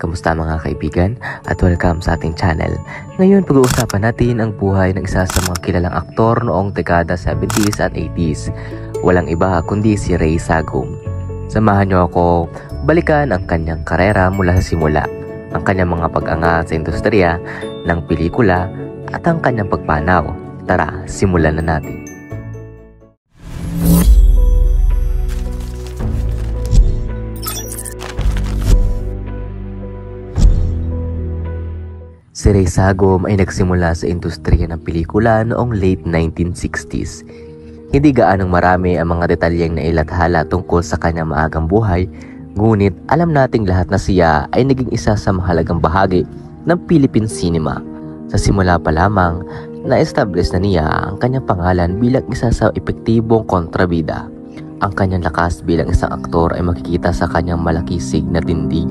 Kamusta mga kaibigan at welcome sa ating channel. Ngayon pag-uusapan natin ang buhay ng isa sa mga kilalang aktor noong dekada 70s at 80s. Walang iba kundi si Ray Sagum. Samahan niyo ako balikan ang kanyang karera mula sa simula, ang kanyang mga pag-angat sa industriya ng pelikula at ang kanyang pagpanaw. Tara, simulan na natin. Si Ray Sagum ay nagsimula sa industriya ng pelikula noong late 1960s. Hindi gaanong marami ang mga detalyeng nailathala tungkol sa kanyang maagang buhay, ngunit alam nating lahat na siya ay naging isa sa mahalagang bahagi ng Philippine cinema. Sa simula pa lamang, na-establish na niya ang kanyang pangalan bilang isa sa epektibong kontrabida. Ang kanyang lakas bilang isang aktor ay makikita sa kanyang malakisig na tindig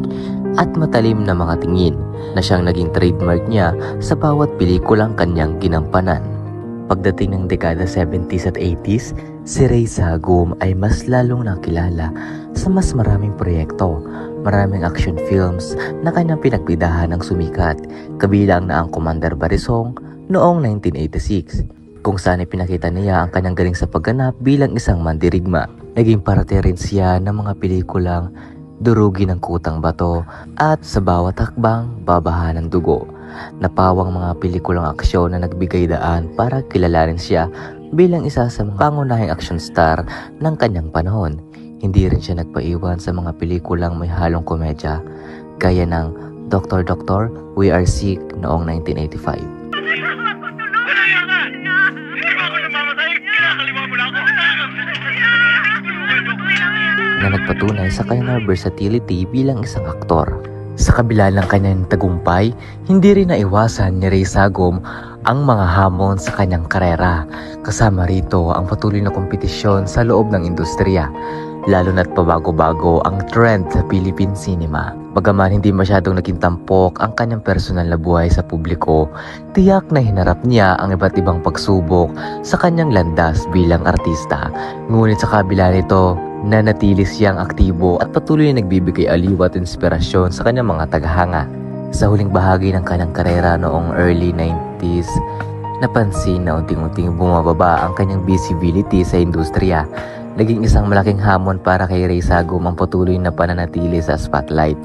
at matalim na mga tingin na siyang naging trademark niya sa bawat pelikulang kanyang ginampanan. Pagdating ng dekada 70s at 80s, si Ray Sagum ay mas lalong nakilala sa mas maraming proyekto, maraming action films na kanyang pinagbidahan ng sumikat, kabilang na ang Commander Barisong noong 1986, kung saan ipinakita niya ang kanyang galing sa pagganap bilang isang mandirigma. Naging parte rin siya ng mga pelikulang Durugi ng Kutang Bato at Sa Bawat Hakbang Babaha ng Dugo, na pawang mga pelikulang aksyon na nagbigay daan para kilalanin siya bilang isa sa mga pangunahing action star ng kanyang panahon. Hindi rin siya nagpaiwan sa mga pelikulang may halong komedya gaya ng Dr. Doctor, We Are Sick noong 1985. Na nagpatunay sa kanyang versatility bilang isang aktor. Sa kabila ng kanyang tagumpay, hindi rin naiwasan ni Ray Sagum ang mga hamon sa kanyang karera. Kasama rito ang patuloy na kompetisyon sa loob ng industriya, lalo na't pabago-bago ang trend sa Philippine cinema. Bagaman hindi masyadong naging tampok ang kanyang personal na buhay sa publiko, tiyak na hinarap niya ang iba't ibang pagsubok sa kanyang landas bilang artista. Ngunit sa kabila nito, nanatili siyang aktibo at patuloy na nagbibigay aliw at inspirasyon sa kanyang mga tagahanga. Sa huling bahagi ng kanyang karera noong early 90s, napansin na unting-unting bumababa ang kanyang visibility sa industriya. Naging isang malaking hamon para kay Ray Sagum ang patuloy na pananatili sa spotlight,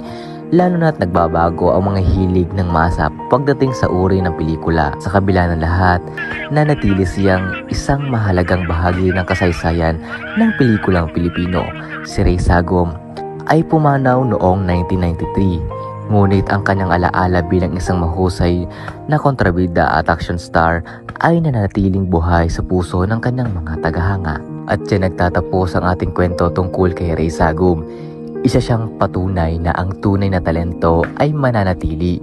lalo na't nagbabago ang mga hilig ng masa pagdating sa uri ng pelikula. Sa kabila ng lahat, nanatili siyang isang mahalagang bahagi ng kasaysayan ng pelikulang Pilipino. Si Ray Sagum ay pumanaw noong 1993, ngunit ang kanyang alaala bilang isang mahusay na kontrabida at action star ay nanatiling buhay sa puso ng kanyang mga tagahanga. At dyan nagtatapos ang ating kwento tungkol kay Ray Sagum. Isa siyang patunay na ang tunay na talento ay mananatili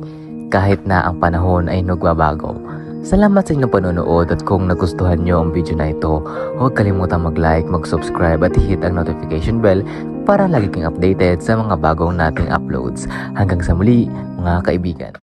kahit na ang panahon ay nagbabago. Salamat sa inyong panonood, at kung nagustuhan nyo ang video na ito, huwag kalimutang mag-like, mag-subscribe at hit ang notification bell para lagi kang updated sa mga bagong nating uploads. Hanggang sa muli mga kaibigan.